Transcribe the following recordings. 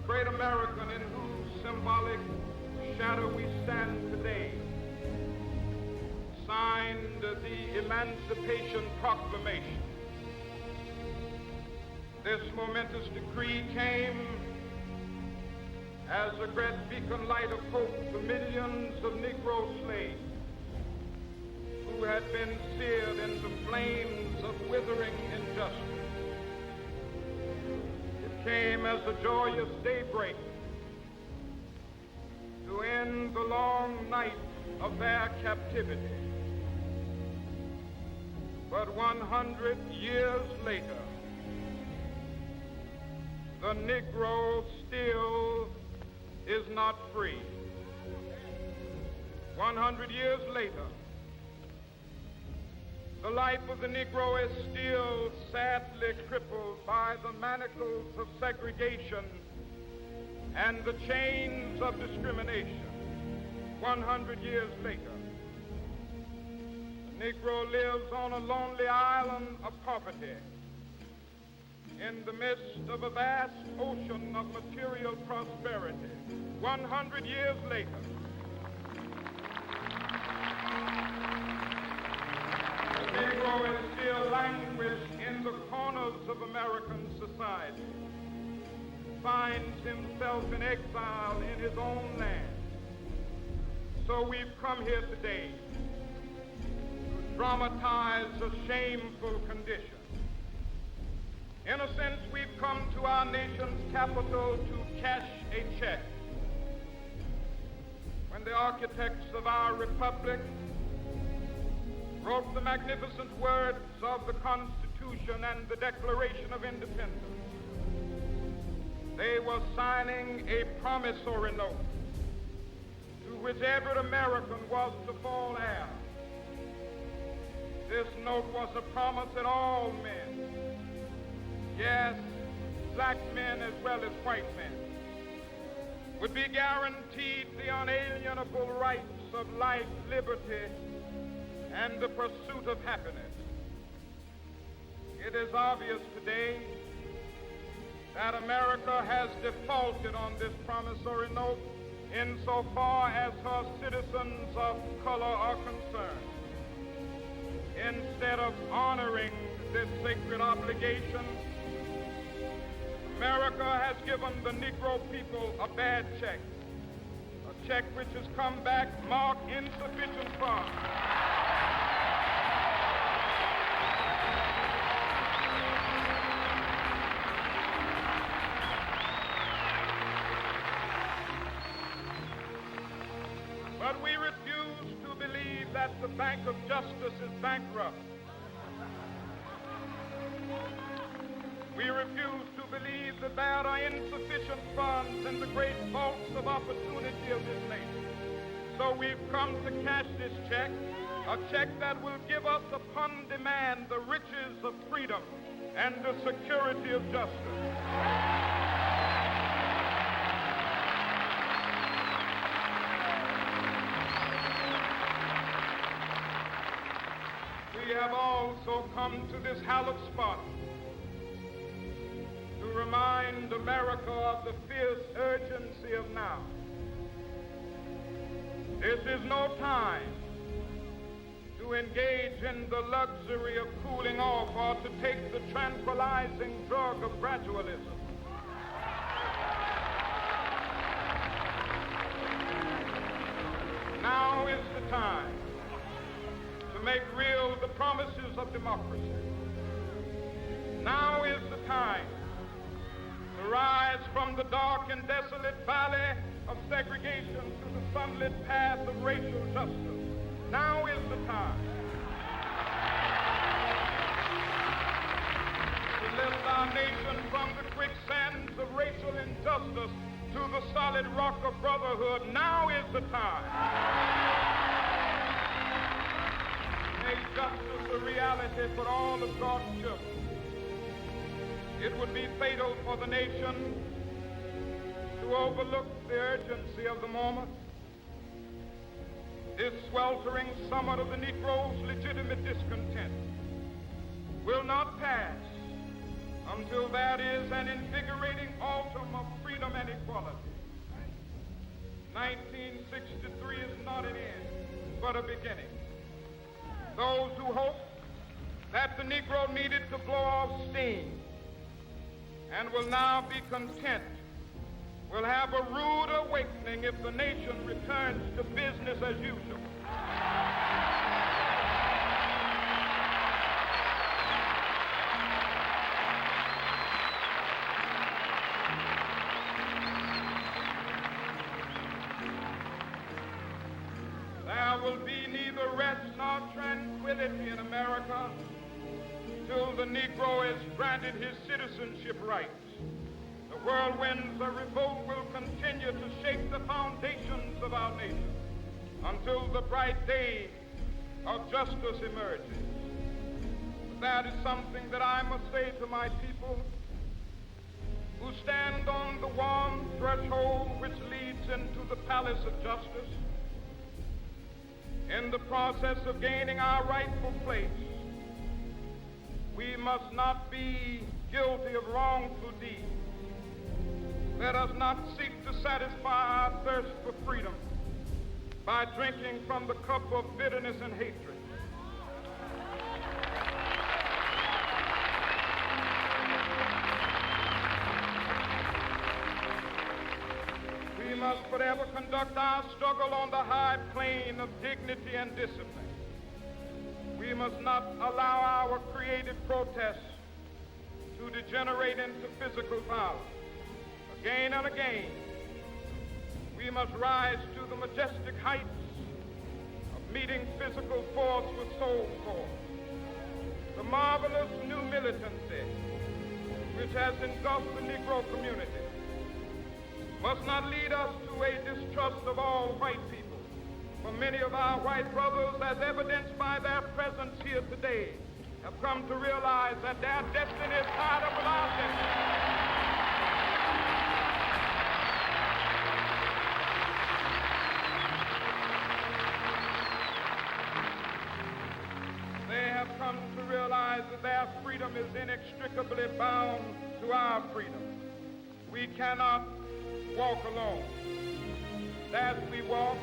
great American in whose symbolic shadow we stand today, signed the Emancipation Proclamation. This momentous decree came as a great beacon light of hope to millions of Negro slaves who had been seared in the flames of withering injustice. It came as a joyous daybreak to end the long night of their captivity. But 100 years later, the Negro still is not free. 100 years later, the life of the Negro is still sadly crippled by the manacles of segregation and the chains of discrimination. 100 years later, the Negro lives on a lonely island of poverty in the midst of a vast ocean of material prosperity. 100 years later, the Negro is still languished in the corners of American society, finds himself in exile in his own land. So we've come here today to dramatize a shameful condition. In a sense, we've come to our nation's capital to cash a check. When the architects of our republic wrote the magnificent words of the Constitution and the Declaration of Independence, they were signing a promissory note to which every American was to fall heir. This note was a promise that all men, yes, black men as well as white men, would be guaranteed the unalienable rights of life, liberty, and the pursuit of happiness. It is obvious today that America has defaulted on this promissory note insofar as her citizens of color are concerned. Instead of honoring this sacred obligation, America has given the Negro people a bad check, a check which has come back marked insufficient funds. But we refuse to believe that the Bank of Justice is bankrupt. We refuse to believe that there are insufficient funds in the great vaults of opportunity of this nation. So we've come to cash this check, a check that will give us upon demand the riches of freedom and the security of justice. We have also come to this hallowed spot to remind America of the fierce urgency of now. This is no time to engage in the luxury of cooling off or to take the tranquilizing drug of gradualism. Now is the time to make real the promises of democracy. Now is the time to rise from the dark and desolate valley of segregation to the sunlit path of racial justice. Now is the time to lift our nation from the quicksands of racial injustice to the solid rock of brotherhood. Now is the time to make justice a reality for all of God's children. It would be fatal for the nation to overlook the urgency of the moment. This sweltering summit of the Negro's legitimate discontent will not pass until that is an invigorating autumn of freedom and equality. 1963 is not an end, but a beginning. Those who hope that the Negro needed to blow off steam and will now be content will have a rude awakening if the nation returns to business as usual. There will be neither rest nor tranquility in America till the Negro is granted his citizenship rights. The whirlwinds of revolt will continue to shake the foundations of our nation until the bright day of justice emerges. That is something that I must say to my people who stand on the warm threshold which leads into the palace of justice. In the process of gaining our rightful place, we must not be guilty of wrongful deeds. Let us not seek to satisfy our thirst for freedom by drinking from the cup of bitterness and hatred. We must forever conduct our struggle on the high plane of dignity and discipline. We must not allow our creative protests to degenerate into physical violence. Again and again, we must rise to the majestic heights of meeting physical force with soul force. The marvelous new militancy which has engulfed the Negro community must not lead us to a distrust of all white people. For many of our white brothers, as evidenced by their presence here today, have come to realize that their destiny is tied up with our destiny. They have come to realize that their freedom is inextricably bound to our freedom. We cannot walk alone. As we walk,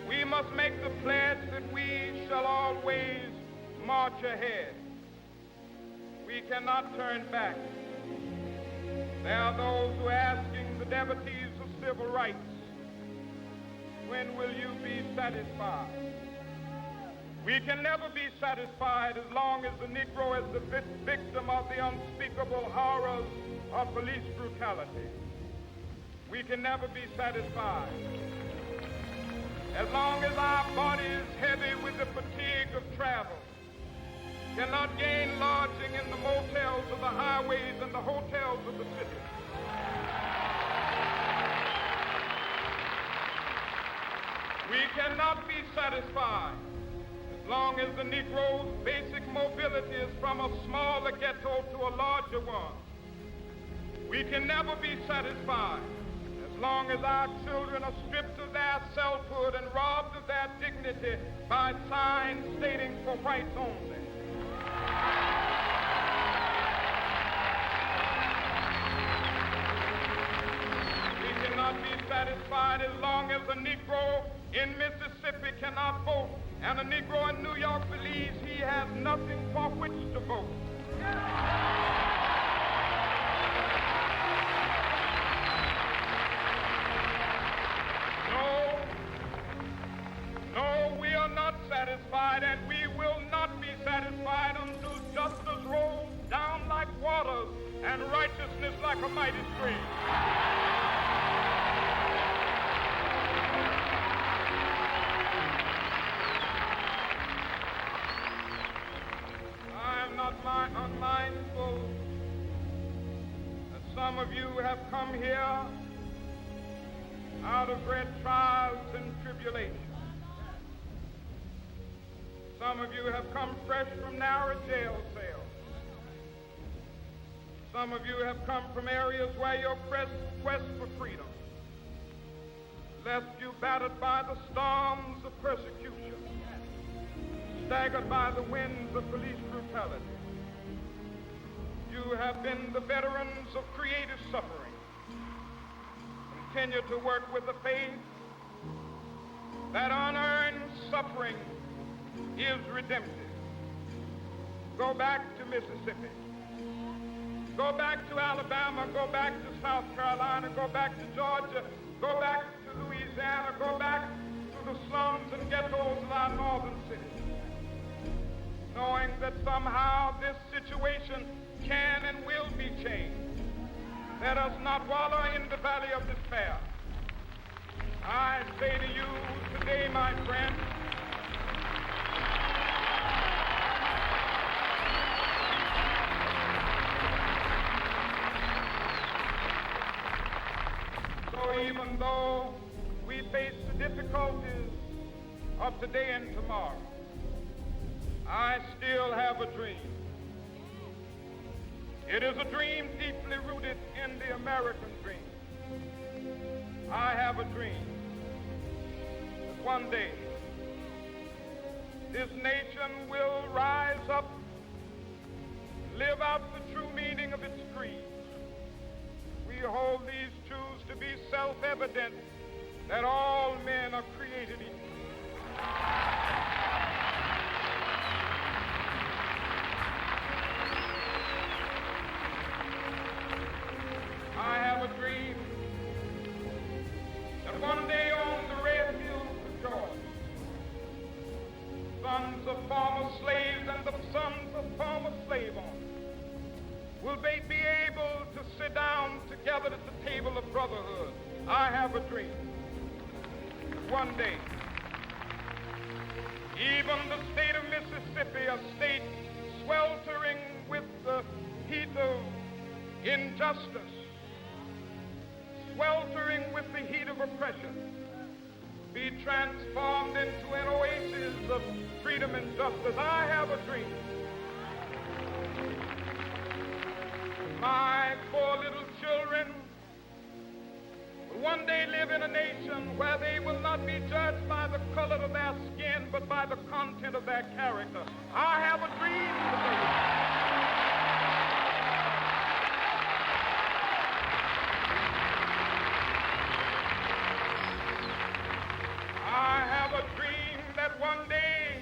we must make the pledge that we shall always march ahead. We cannot turn back. There are those who are asking the devotees of civil rights, when will you be satisfied? We can never be satisfied as long as the Negro is the victim of the unspeakable horrors of police brutality. We can never be satisfied as long as our body is heavy with the fatigue of travel, cannot gain lodging in the motels of the highways and the hotels of the city. We cannot be satisfied as long as the Negro's basic mobility is from a smaller ghetto to a larger one. We can never be satisfied as long as our children are stripped of their selfhood and robbed of their dignity by signs stating for whites only. We cannot be satisfied as long as a Negro in Mississippi cannot vote and a Negro in New York believes he has nothing for which to vote. No, we are not satisfied, and we will not be satisfied until justice rolls down like waters and righteousness like a mighty stream. I am not unmindful that some of you have come here out of great trials and tribulations. Some of you have come fresh from narrow jail cells. Some of you have come from areas where your quest for freedom left you battered by the storms of persecution, staggered by the winds of police brutality. you have been the veterans of creative suffering, continue to work with the faith that unearned suffering is redemptive. Go back to Mississippi. Go back to Alabama. Go back to South Carolina. Go back to Georgia. Go back to Louisiana. Go back to the slums and ghettos of our northern cities, knowing that somehow this situation can and will be changed. Let us not wallow in the valley of despair. I say to you today, my friend, so even though we face the difficulties of today and tomorrow, I still have a dream. It is a dream deeply rooted in the American dream. I have a dream that one day this nation will rise up, live out the true meaning of its creed. We hold these truths to be self-evident, that all men are created equal. I have a dream that one day on the red hills of Georgia, sons of former slaves and the sons of former slave owners will be able to sit down together at the table of brotherhood. I have a dream that one day even the state of Mississippi, a state sweltering with the heat of injustice, sweltering with the heat of oppression, be transformed into an oasis of freedom and justice. I have a dream. My poor little children will one day live in a nation where they will not be judged by the color of their skin, but by the content of their character. I have a dream today. I have a dream that one day,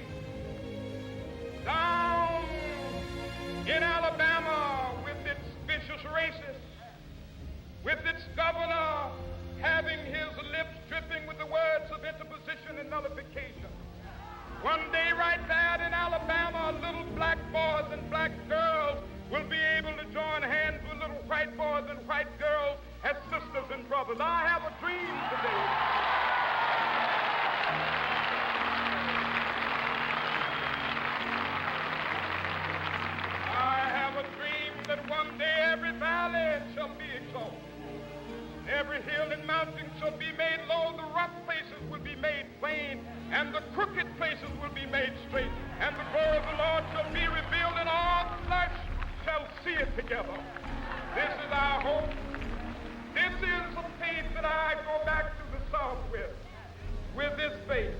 down in Alabama, with its vicious racists, with its governor having his lips dripping with the words of interposition and nullification, one day right there in Alabama, little black boys and black girls will be able to join hands with little white boys and white girls as sisters and brothers. I have a dream today. That one day every valley shall be exalted, every hill and mountain shall be made low, the rough places will be made plain, and the crooked places will be made straight, and the glory of the Lord shall be revealed, and all flesh shall see it together. This is our hope. This is the faith that I go back to the South with. With this faith,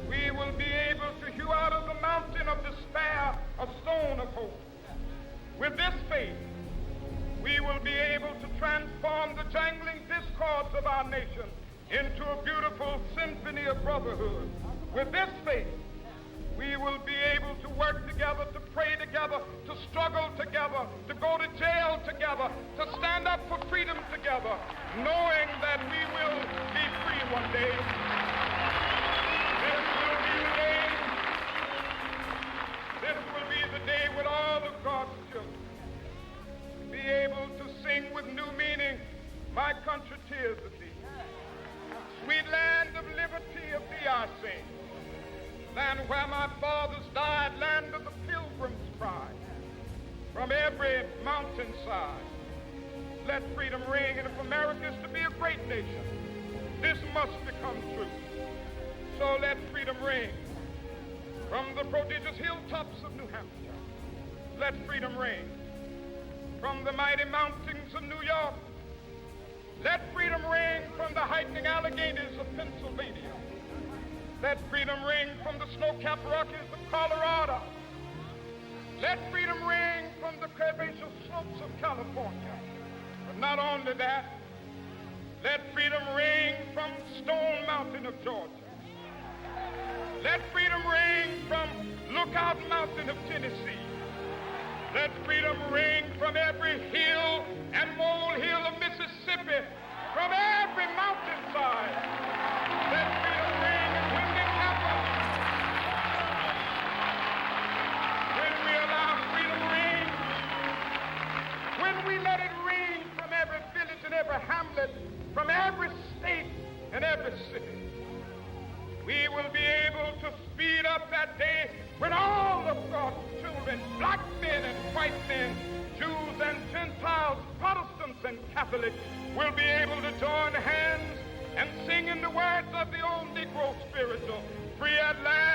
we will be able to hew out of the mountain of despair a stone of hope. With this faith, we will be able to transform the jangling discords of our nation into a beautiful symphony of brotherhood. With this faith, we will be able to work together, to pray together, to struggle together, to go to jail together, to stand up for freedom together, knowing that we will be free one day. This will be the day. This will be the day when all of God's children be able to sing with new meaning, my country, tears of thee. Sweet land of liberty, of thee I sing. Land where my fathers died, land of the pilgrim's pride. From every mountainside, let freedom ring. And if America is to be a great nation, this must become true. So let freedom ring. From the prodigious hilltops of New Hampshire, let freedom ring. From the mighty mountains of New York, let freedom ring. From the heightening Alleghenies of Pennsylvania, let freedom ring. From the snow-capped Rockies of Colorado, let freedom ring. From on the curvaceous slopes of California. But not only that, let freedom ring from Stone Mountain of Georgia. Let freedom ring from Lookout Mountain of Tennessee. Let freedom ring from every hill and molehill of Mississippi, from every mountainside. Let freedom ring, and when it happens, when we allow freedom ring, when we let it ring from every village and every hamlet, from every state and every city, we will be able to speed up that day when all of God's children, black men and white men, Jews and Gentiles, Protestants and Catholics, will be able to join hands and sing in the words of the old Negro spiritual, free at last.